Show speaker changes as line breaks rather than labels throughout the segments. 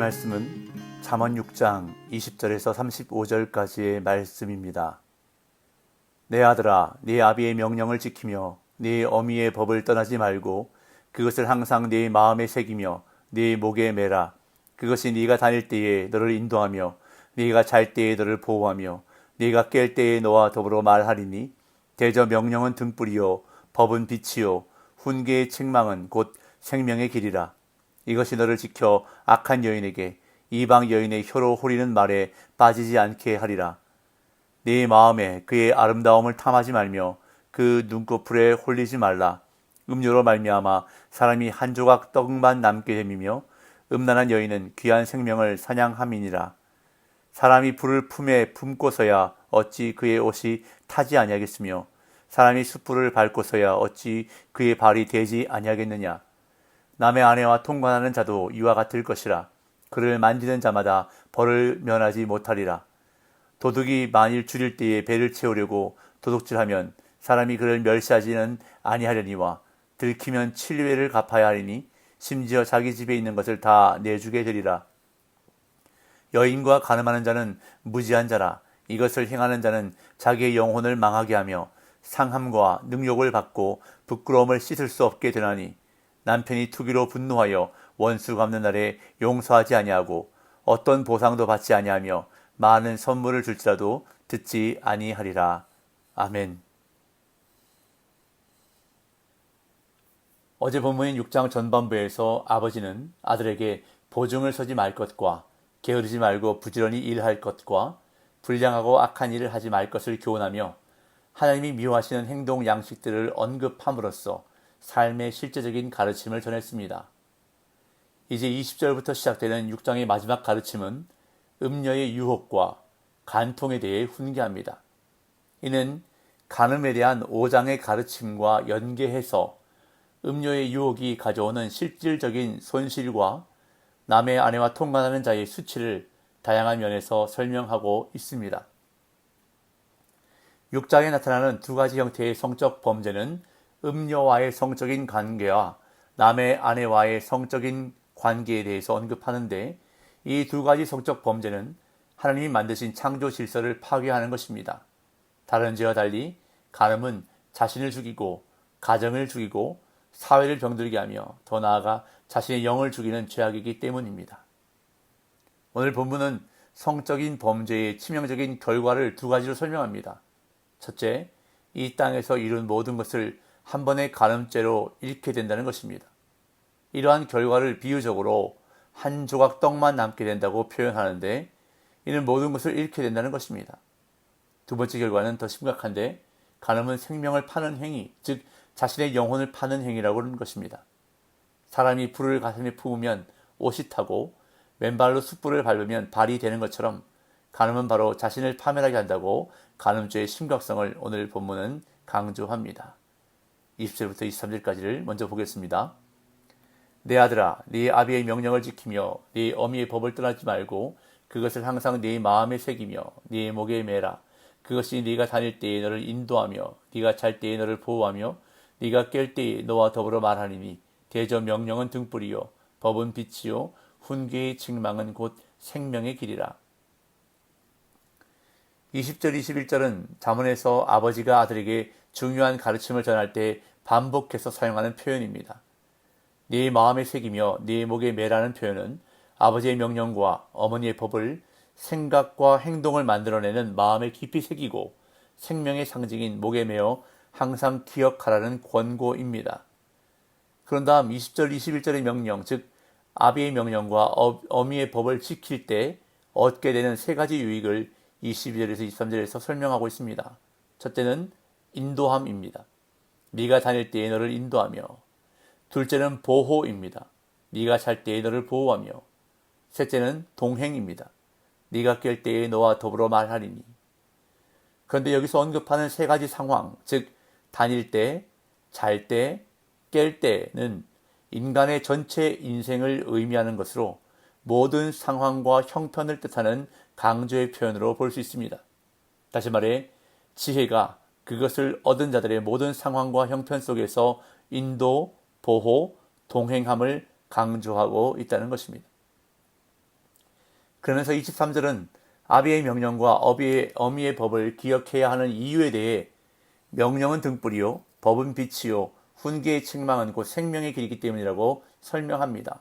말씀은 잠언 6장 20절에서 35절까지의 말씀입니다. 내 아들아, 네 아비의 명령을 지키며 네 어미의 법을 떠나지 말고 그것을 항상 네 마음에 새기며 네 목에 매라. 그것이 네가 다닐 때에 너를 인도하며 네가 잘 때에 너를 보호하며 네가 깰 때에 너와 더불어 말하리니 대저 명령은 등불이요 법은 빛이요 훈계의 책망은 곧 생명의 길이라. 이것이 너를 지켜 악한 여인에게 이방 여인의 혀로 호리는 말에 빠지지 않게 하리라. 네 마음에 그의 아름다움을 탐하지 말며 그 눈꺼풀에 홀리지 말라. 음료로 말미암아 사람이 한 조각 떡만 남게 됨이며 음란한 여인은 귀한 생명을 사냥함이니라. 사람이 불을 품에 품고서야 어찌 그의 옷이 타지 아니하겠으며 사람이 숯불을 밟고서야 어찌 그의 발이 되지 아니하겠느냐. 남의 아내와 통관하는 자도 이와 같을 것이라. 그를 만지는 자마다 벌을 면하지 못하리라. 도둑이 만일 줄일 때에 배를 채우려고 도둑질하면 사람이 그를 멸시하지는 아니하려니와 들키면 7회를 갚아야 하리니 심지어 자기 집에 있는 것을 다 내주게 되리라. 여인과 간음하는 자는 무지한 자라. 이것을 행하는 자는 자기의 영혼을 망하게 하며 상함과 능욕을 받고 부끄러움을 씻을 수 없게 되나니 남편이 투기로 분노하여 원수 갚는 날에 용서하지 아니하고 어떤 보상도 받지 아니하며 많은 선물을 줄지라도 듣지 아니하리라. 아멘. 어제 본문인 6장 전반부에서 아버지는 아들에게 보증을 서지 말 것과 게으르지 말고 부지런히 일할 것과 불량하고 악한 일을 하지 말 것을 교훈하며 하나님이 미워하시는 행동 양식들을 언급함으로써 삶의 실제적인 가르침을 전했습니다. 이제 20절부터 시작되는 6장의 마지막 가르침은 음녀의 유혹과 간통에 대해 훈계합니다. 이는 간음에 대한 5장의 가르침과 연계해서 음녀의 유혹이 가져오는 실질적인 손실과 남의 아내와 통관하는 자의 수치를 다양한 면에서 설명하고 있습니다. 6장에 나타나는 두 가지 형태의 성적 범죄는 음녀와의 성적인 관계와 남의 아내와의 성적인 관계에 대해서 언급하는데 이 두 가지 성적 범죄는 하나님이 만드신 창조 질서를 파괴하는 것입니다. 다른 죄와 달리 간음은 자신을 죽이고 가정을 죽이고 사회를 병들게 하며 더 나아가 자신의 영을 죽이는 죄악이기 때문입니다. 오늘 본문은 성적인 범죄의 치명적인 결과를 두 가지로 설명합니다. 첫째, 이 땅에서 이룬 모든 것을 한 번의 간음죄로 잃게 된다는 것입니다. 이러한 결과를 비유적으로 한 조각 떡만 남게 된다고 표현하는데 이는 모든 것을 잃게 된다는 것입니다. 두 번째 결과는 더 심각한데 간음은 생명을 파는 행위, 즉 자신의 영혼을 파는 행위라고 하는 것입니다. 사람이 불을 가슴에 품으면 옷이 타고 맨발로 숯불을 밟으면 발이 되는 것처럼 간음은 바로 자신을 파멸하게 한다고 간음죄의 심각성을 오늘 본문은 강조합니다. 20절부터 23절까지를 먼저 보겠습니다. 내 아들아, 네 아비의 명령을 지키며 네 어미의 법을 떠나지 말고 그것을 항상 네 마음에 새기며 네 목에 매라. 그것이 네가 다닐 때에 너를 인도하며 네가 잘 때에 너를 보호하며 네가 깰 때에 너와 더불어 말하리니 대저 명령은 등불이요 법은 빛이요 훈계의 책망은 곧 생명의 길이라. 20절 21절은 잠언에서 아버지가 아들에게 중요한 가르침을 전할 때 반복해서 사용하는 표현입니다. 네 마음에 새기며 네 목에 매라는 표현은 아버지의 명령과 어머니의 법을 생각과 행동을 만들어내는 마음에 깊이 새기고 생명의 상징인 목에 매어 항상 기억하라는 권고입니다. 그런 다음 20절 21절의 명령, 즉 아비의 명령과 어미의 법을 지킬 때 얻게 되는 세 가지 유익을 22절에서 23절에서 설명하고 있습니다. 첫째는 인도함입니다. 네가 다닐 때에 너를 인도하며, 둘째는 보호입니다. 네가 잘 때에 너를 보호하며, 셋째는 동행입니다. 네가 깰 때에 너와 더불어 말하리니. 그런데 여기서 언급하는 세 가지 상황, 즉 다닐 때, 잘 때, 깰 때는 인간의 전체 인생을 의미하는 것으로 모든 상황과 형편을 뜻하는 강조의 표현으로 볼 수 있습니다. 다시 말해 지혜가 그것을 얻은 자들의 모든 상황과 형편 속에서 인도, 보호, 동행함을 강조하고 있다는 것입니다. 그러면서 23절은 아비의 명령과 어미의 법을 기억해야 하는 이유에 대해 명령은 등불이요 법은 빛이요 훈계의 책망은 곧 생명의 길이기 때문이라고 설명합니다.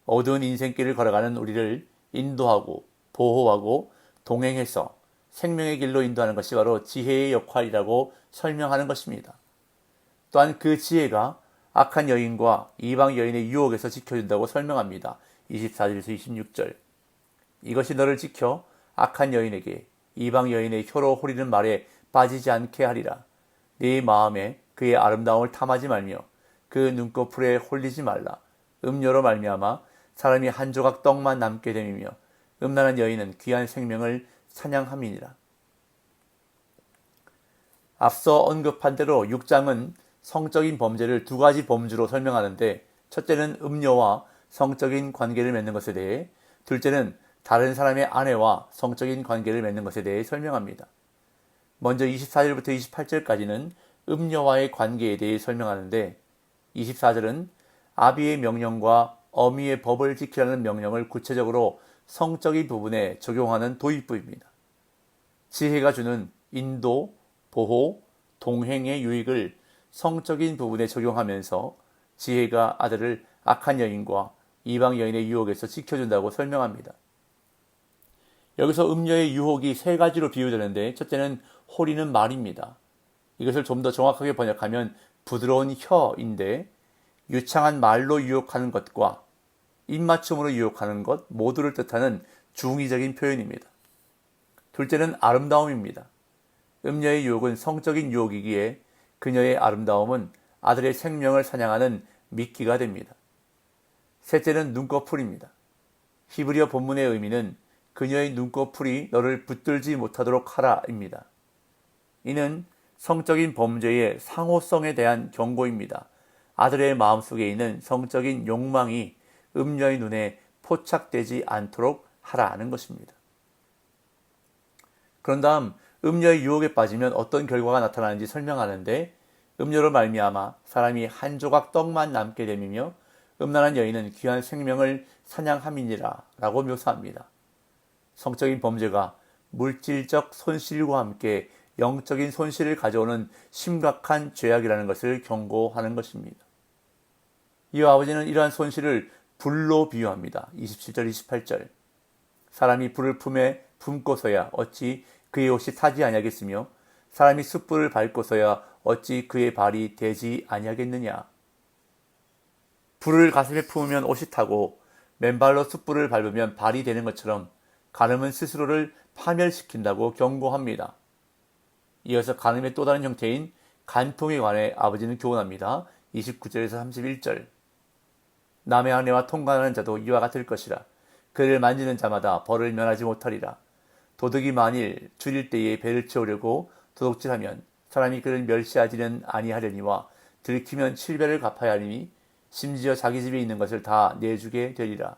어두운 인생길을 걸어가는 우리를 인도하고 보호하고 동행해서 생명의 길로 인도하는 것이 바로 지혜의 역할이라고 설명하는 것입니다. 또한 그 지혜가 악한 여인과 이방 여인의 유혹에서 지켜준다고 설명합니다. 24절에서 26절. 이것이 너를 지켜 악한 여인에게 이방 여인의 혀로 호리는 말에 빠지지 않게 하리라. 네 마음에 그의 아름다움을 탐하지 말며 그 눈꺼풀에 홀리지 말라. 음료로 말미암아 사람이 한 조각 떡만 남게 됨이며 음란한 여인은 귀한 생명을 사냥함이니라. 앞서 언급한 대로 6장은 성적인 범죄를 두 가지 범주로 설명하는데, 첫째는 음녀와 성적인 관계를 맺는 것에 대해, 둘째는 다른 사람의 아내와 성적인 관계를 맺는 것에 대해 설명합니다. 먼저 24절부터 28절까지는 음녀와의 관계에 대해 설명하는데, 24절은 아비의 명령과 어미의 법을 지키라는 명령을 구체적으로 성적인 부분에 적용하는 도입부입니다. 지혜가 주는 인도, 보호, 동행의 유익을 성적인 부분에 적용하면서 지혜가 아들을 악한 여인과 이방 여인의 유혹에서 지켜준다고 설명합니다. 여기서 음녀의 유혹이 세 가지로 비유되는데, 첫째는 호리는 말입니다. 이것을 좀 더 정확하게 번역하면 부드러운 혀인데, 유창한 말로 유혹하는 것과 입맞춤으로 유혹하는 것 모두를 뜻하는 중의적인 표현입니다. 둘째는 아름다움입니다. 음녀의 유혹은 성적인 유혹이기에 그녀의 아름다움은 아들의 생명을 사냥하는 미끼가 됩니다. 셋째는 눈꺼풀입니다. 히브리어 본문의 의미는 그녀의 눈꺼풀이 너를 붙들지 못하도록 하라입니다. 이는 성적인 범죄의 상호성에 대한 경고입니다. 아들의 마음속에 있는 성적인 욕망이 음녀의 눈에 포착되지 않도록 하라는 것입니다. 그런 다음 음녀의 유혹에 빠지면 어떤 결과가 나타나는지 설명하는데, 음녀로 말미암아 사람이 한 조각 떡만 남게 됨이며 음란한 여인은 귀한 생명을 사냥함이니라 라고 묘사합니다. 성적인 범죄가 물질적 손실과 함께 영적인 손실을 가져오는 심각한 죄악이라는 것을 경고하는 것입니다. 이어 아버지는 이러한 손실을 불로 비유합니다. 27절 28절. 사람이 불을 품고서야 어찌 그의 옷이 타지 아니하겠으며 사람이 숯불을 밟고서야 어찌 그의 발이 되지 아니하겠느냐. 불을 가슴에 품으면 옷이 타고 맨발로 숯불을 밟으면 발이 되는 것처럼 간음은 스스로를 파멸시킨다고 경고합니다. 이어서 간음의 또 다른 형태인 간통에 관해 아버지는 교훈합니다. 29절에서 31절. 남의 아내와 통관하는 자도 이와 같을 것이라. 그를 만지는 자마다 벌을 면하지 못하리라. 도둑이 만일 줄일 때에 배를 채우려고 도둑질하면 사람이 그를 멸시하지는 아니하려니와 들키면 7배를 갚아야 하리니 심지어 자기 집에 있는 것을 다 내주게 되리라.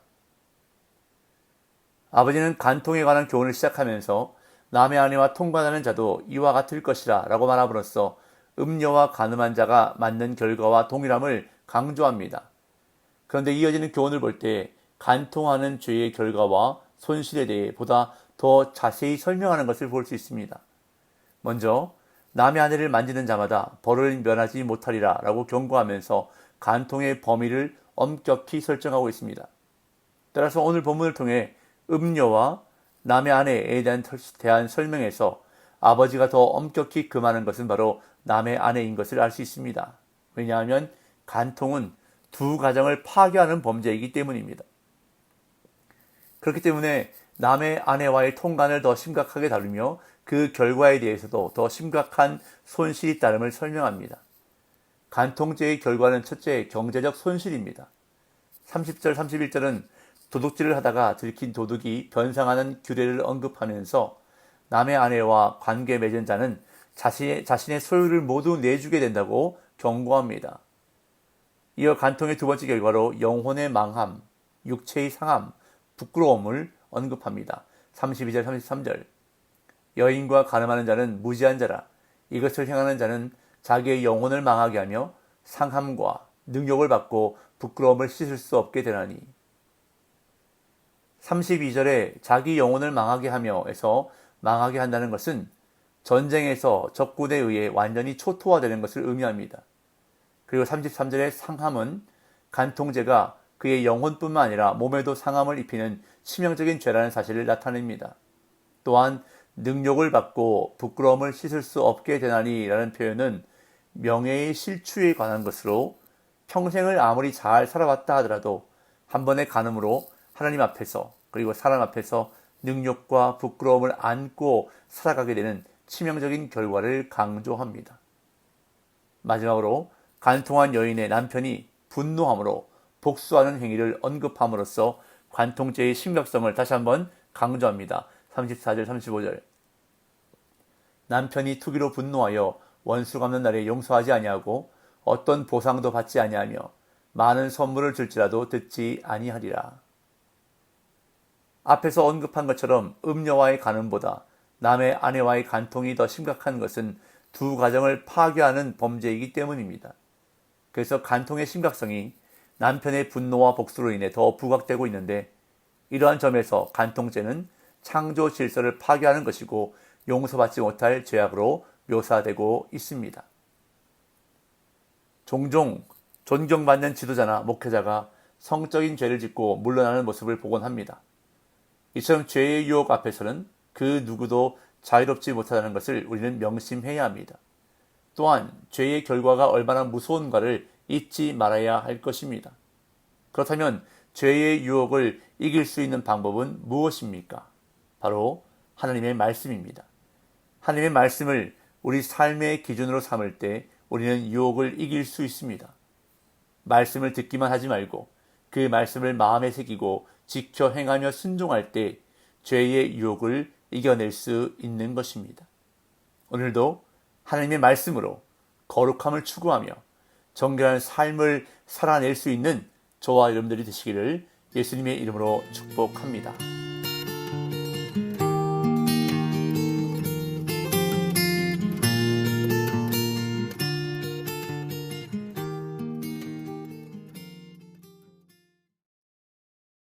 아버지는 간통에 관한 교훈을 시작하면서 남의 아내와 통관하는 자도 이와 같을 것이라 라고 말함으로써 음녀와 간음한 자가 맞는 결과와 동일함을 강조합니다. 그런데 이어지는 교훈을 볼 때 간통하는 죄의 결과와 손실에 대해 보다 더 자세히 설명하는 것을 볼 수 있습니다. 먼저 남의 아내를 만지는 자마다 벌을 면하지 못하리라 라고 경고하면서 간통의 범위를 엄격히 설정하고 있습니다. 따라서 오늘 본문을 통해 음녀와 남의 아내에 대한 설명에서 아버지가 더 엄격히 금하는 것은 바로 남의 아내인 것을 알 수 있습니다. 왜냐하면 간통은 두 가정을 파괴하는 범죄이기 때문입니다. 그렇기 때문에 남의 아내와의 통관을 더 심각하게 다루며 그 결과에 대해서도 더 심각한 손실이 따름을 설명합니다. 간통죄의 결과는 첫째, 경제적 손실입니다. 30절, 31절은 도둑질을 하다가 들킨 도둑이 변상하는 규례를 언급하면서 남의 아내와 관계 맺은 자는 자신의 소유를 모두 내주게 된다고 경고합니다. 이어 간통의 두 번째 결과로 영혼의 망함, 육체의 상함, 부끄러움을 언급합니다. 32절, 33절. 여인과 간음하는 자는 무지한 자라. 이것을 행하는 자는 자기의 영혼을 망하게 하며 상함과 능욕을 받고 부끄러움을 씻을 수 없게 되나니. 32절에 자기 영혼을 망하게 하며에서 망하게 한다는 것은 전쟁에서 적군에 의해 완전히 초토화되는 것을 의미합니다. 그리고 33절의 상함은 간통죄가 그의 영혼뿐만 아니라 몸에도 상함을 입히는 치명적인 죄라는 사실을 나타냅니다. 또한 능욕을 받고 부끄러움을 씻을 수 없게 되나니 라는 표현은 명예의 실추에 관한 것으로 평생을 아무리 잘 살아왔다 하더라도 한 번의 간음으로 하나님 앞에서 그리고 사람 앞에서 능욕과 부끄러움을 안고 살아가게 되는 치명적인 결과를 강조합니다. 마지막으로 간통한 여인의 남편이 분노함으로 복수하는 행위를 언급함으로써 간통죄의 심각성을 다시 한번 강조합니다. 34절 35절 남편이 투기로 분노하여 원수 갚는 날에 용서하지 아니하고 어떤 보상도 받지 아니하며 많은 선물을 줄지라도 듣지 아니하리라. 앞에서 언급한 것처럼 음녀와의 간음보다 남의 아내와의 간통이 더 심각한 것은 두 가정을 파괴하는 범죄이기 때문입니다. 그래서 간통의 심각성이 남편의 분노와 복수로 인해 더 부각되고 있는데 이러한 점에서 간통죄는 창조 질서를 파괴하는 것이고 용서받지 못할 죄악으로 묘사되고 있습니다. 종종 존경받는 지도자나 목회자가 성적인 죄를 짓고 물러나는 모습을 보곤 합니다. 이처럼 죄의 유혹 앞에서는 그 누구도 자유롭지 못하다는 것을 우리는 명심해야 합니다. 또한 죄의 결과가 얼마나 무서운가를 잊지 말아야 할 것입니다. 그렇다면 죄의 유혹을 이길 수 있는 방법은 무엇입니까? 바로 하나님의 말씀입니다. 하나님의 말씀을 우리 삶의 기준으로 삼을 때 우리는 유혹을 이길 수 있습니다. 말씀을 듣기만 하지 말고 그 말씀을 마음에 새기고 지켜 행하며 순종할 때 죄의 유혹을 이겨낼 수 있는 것입니다. 오늘도 하나님의 말씀으로 거룩함을 추구하며 정결한 삶을 살아낼 수 있는 저와 여러분들이 되시기를 예수님의 이름으로 축복합니다.